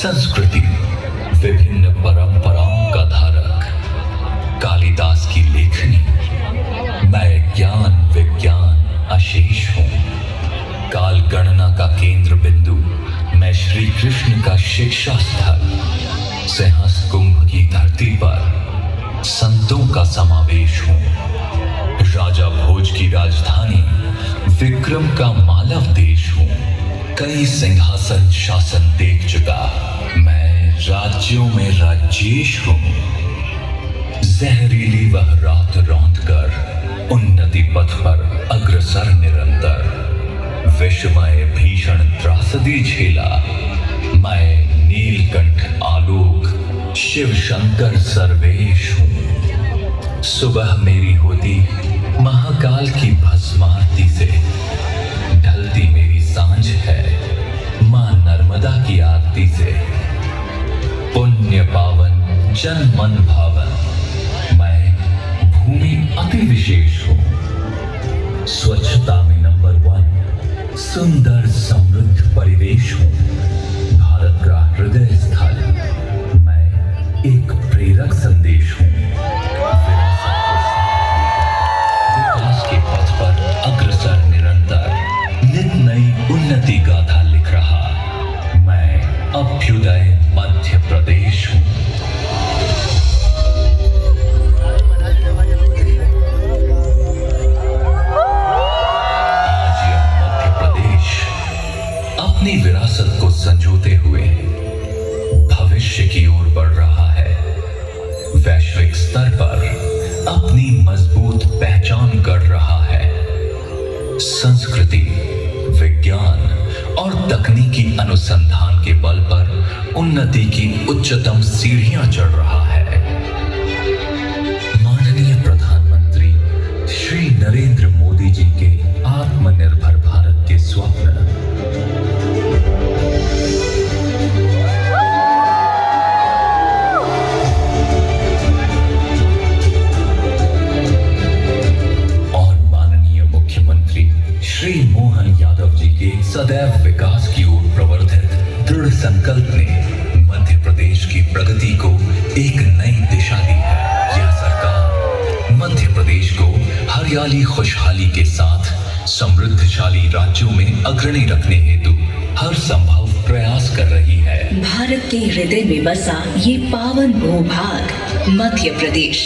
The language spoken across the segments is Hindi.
संस्कृति, विभिन्न परंपराओं का धारक, कालिदास की लेखनी। मैं ज्ञान विज्ञान अशेष हूँ, काल गणना का केंद्र बिंदु। मैं श्री कृष्ण का शिक्षा स्थल, सहस कुंभ की धरती पर संतों का समावेश हूँ। राजा भोज की राजधानी, विक्रम का मालव देश हूँ। कई सिंहासन शासन देख चुका, मैं राज्यों में राजेश हूँ। जहरीली वह रात रौंद कर उन्नति पथ पर अग्रसर निरंतर। विषमय भीषण त्रासदी झेला, मैं नीलकंठ आलोक शिव शंकर सर्वेश हूँ। सुबह मेरी होती महाकाल की भस्मारती से, ढलती मेरी सांझ है मां नर्मदा की आरती से। पुण्य पावन जन मन भावन, मैं भूमि अति विशेष हूँ। स्वच्छता में नंबर 1, सुंदर समृद्ध परिवेश हूँ। भारत का हृदय स्थल, मैं एक प्रेरक संदेश हूँ। विकास के पथ पर अग्रसर निरंतर, नित नई उन्नति गाथा लिख रहा, मैं अभ्युदय मध्य प्रदेश हूँ। आज यह मध्य प्रदेश अपनी विरासत को संजोते हुए भविष्य की ओर बढ़ रहा है। वैश्विक स्तर पर अपनी मजबूत पहचान गढ़ रहा है। संस्कृति, विज्ञान और तकनीकी अनुसंधान के बल पर उन्नति की उच्चतम सीढ़ियां चढ़ रहा है। माननीय प्रधानमंत्री श्री नरेंद्र मोदी जी के आत्मनिर्भर भारत के स्वप्न, श्री मोहन यादव जी के सदैव विकास की ओर प्रवर्तित दृढ़ संकल्प ने मध्य प्रदेश की प्रगति को एक नई दिशा दी है। यह सरकार मध्य प्रदेश को हरियाली खुशहाली के साथ समृद्धशाली राज्यों में अग्रणी रखने हेतु हर संभव प्रयास कर रही है। भारत के हृदय में बसा ये पावन भूभाग मध्य प्रदेश,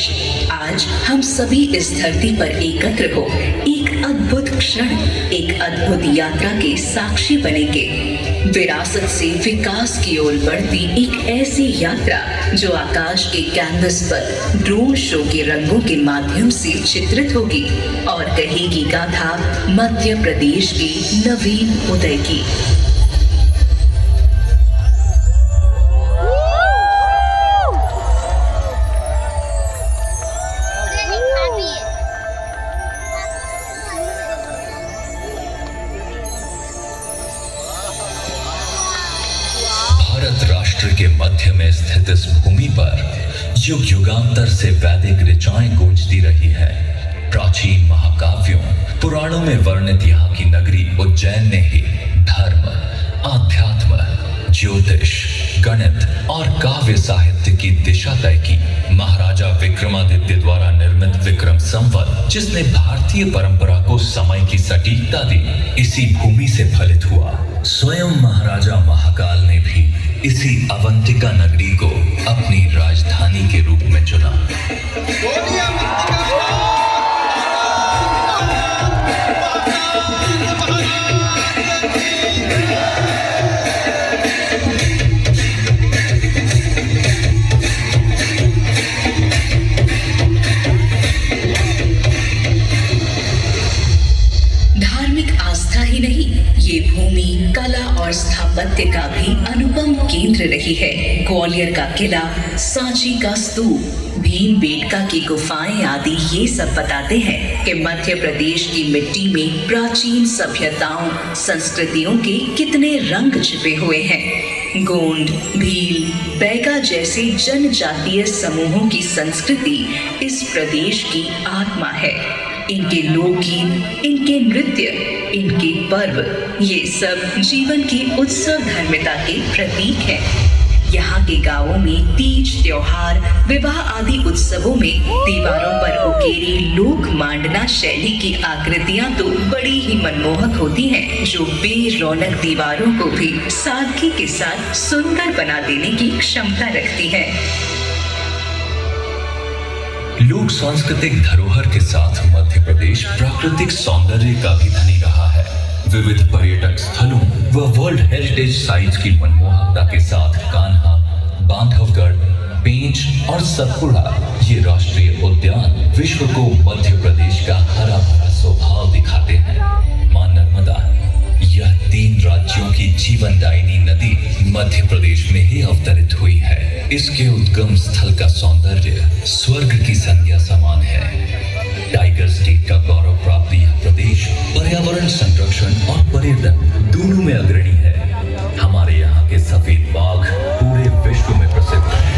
आज हम सभी इस धरती पर एकत्र हो एक अद्भुत क्षण, एक अद्भुत यात्रा के साक्षी बनेंगे। विरासत से विकास की ओर बढ़ती एक ऐसी यात्रा जो आकाश के कैनवस पर ड्रोन शो के रंगों के माध्यम से चित्रित होगी और कहेगी गाथा मध्य प्रदेश के नवीन उदय की। भारत राष्ट्र के मध्य में स्थित इस भूमि पर युग युगांतर से वैदिक ऋचाएं गूंजती रही है। प्राचीन महाकाव्यों, पुराणों में वर्णित यहाँ की नगरी उज्जैन ने ही धर्म, आध्यात्म, ज्योतिष, गणित और काव्य साहित्य की दिशा तय की। महाराजा विक्रमादित्य द्वारा निर्मित विक्रम संवत, जिसने भारतीय परंपरा को समय की सटीकता दी, इसी भूमि से फलित हुआ। स्वयं महाराजा महाकाल ने भी इसी अवंतिका नगरी को अपनी राजधानी के रूप में चुना। धार्मिक आस्था ही नहीं, ये भूमि कला और स्थापत्य का भी अनुपम केंद्र रही है। ग्वालियर का किला, सांची का स्तूप, भीमबेटका की गुफाएं आदि ये सब बताते हैं कि मध्य प्रदेश की मिट्टी में प्राचीन सभ्यताओं, संस्कृतियों के कितने रंग छिपे हुए हैं। गोंड, भील, बैगा जैसे जनजातीय समूहों की संस्कृति इस प्रदेश की आत्मा है। इनके लोकगीत, इनके नृत्य, इनके पर्व, ये सब जीवन की उत्सव धर्मिता के प्रतीक हैं। यहाँ के गांवों में तीज त्योहार, विवाह आदि उत्सवों में दीवारों पर उकेरी लोक मांडना शैली की आकृतियां तो बड़ी ही मनमोहक होती हैं, जो बेरौनक दीवारों को भी सादगी के साथ सुंदर बना देने की क्षमता रखती है। लोक सांस्कृतिक धरोहर के साथ मध्य प्रदेश प्राकृतिक सौंदर्य का भी धनी रहा है। विविध पर्यटक स्थलों व वर्ल्ड हेरिटेज साइट्स की मनमोहकता के साथ कान्हा, बांधवगढ़, पेंच और सतपुड़ा ये राष्ट्रीय उद्यान विश्व को मध्य प्रदेश का हरा भरा स्वभाव दिखाते हैं। मां नर्मदा, यह 3 राज्यों की जीवनदायिनी नदी मध्य प्रदेश में ही अवतरित हुई है। इसके उद्गम स्थल का सौंदर्य स्वर्ग की संज्ञा समान है। टाइगर स्टेट का गौरव प्राप्त यह प्रदेश पर्यावरण संरक्षण और पर्यटन दोनों में अग्रणी है। हमारे यहाँ के सफेद बाघ पूरे विश्व में प्रसिद्ध हैं।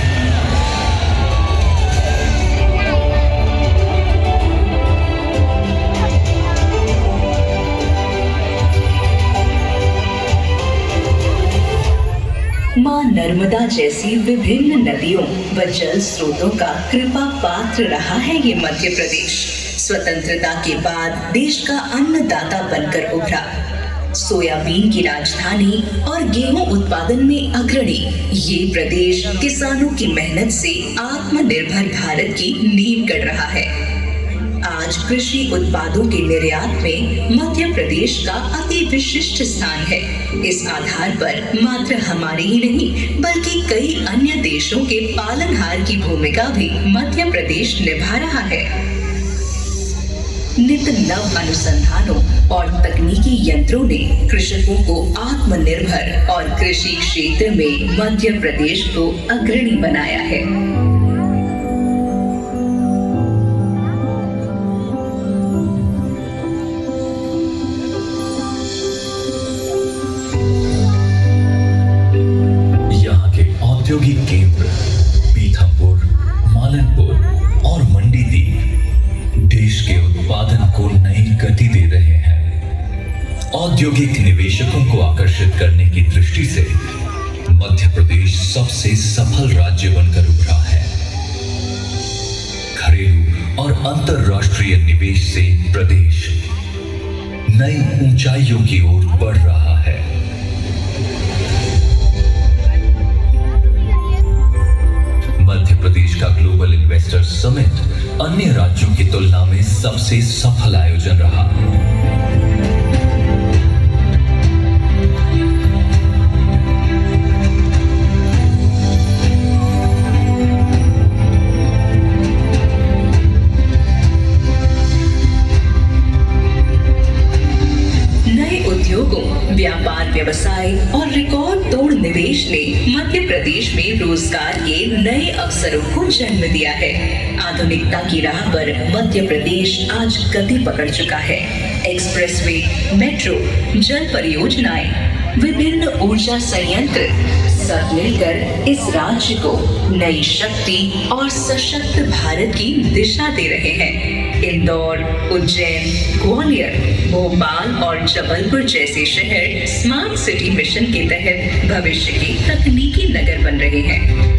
मां नर्मदा जैसी विभिन्न नदियों व जल स्रोतों का कृपा पात्र रहा है ये मध्य प्रदेश। स्वतंत्रता के बाद देश का अन्नदाता बनकर उभरा। सोयाबीन की राजधानी और गेहूं उत्पादन में अग्रणी ये प्रदेश किसानों की मेहनत से आत्मनिर्भर भारत की नींव गढ़ रहा है। आज कृषि उत्पादों के निर्यात में मध्य प्रदेश का अति विशिष्ट स्थान है। इस आधार पर मात्र हमारे ही नहीं बल्कि कई अन्य देशों के पालनहार की भूमिका भी मध्य प्रदेश निभा रहा है। नित नव अनुसंधानों और तकनीकी यंत्रों ने कृषकों को आत्मनिर्भर और कृषि क्षेत्र में मध्य प्रदेश को अग्रणी बनाया है। यहाँ के औद्योगिक केंद्र पीथमपुर, मालनपुर और मंडीदीप देश के उत्पादन को नई गति दे रहे हैं। औद्योगिक निवेशकों को आकर्षित करने की दृष्टि से मध्य प्रदेश सबसे सफल राज्य बनकर उभरा है। घरेलू और अंतर्राष्ट्रीय निवेश से प्रदेश नई ऊंचाइयों की ओर बढ़ रहा है। मध्य प्रदेश का ग्लोबल इन्वेस्टर समिट अन्य राज्यों की तुलना में सबसे सफल आयोजन रहा। नए उद्योगों, व्यापार व्यवसाय और रिकॉर्ड तोड़ निवेश ने मध्य प्रदेश में रोजगार के नए अवसरों को जन्म दिया है। आधुनिकता की राह पर मध्य प्रदेश आज गति पकड़ चुका है। एक्सप्रेसवे, मेट्रो, जल परियोजनाएं, विभिन्न ऊर्जा संयंत्र सब मिलकर इस राज्य को नई शक्ति और सशक्त भारत की दिशा दे रहे हैं। इंदौर, उज्जैन, ग्वालियर, भोपाल और जबलपुर जैसे शहर स्मार्ट सिटी मिशन के तहत भविष्य के तकनीकी नगर बन रहे हैं।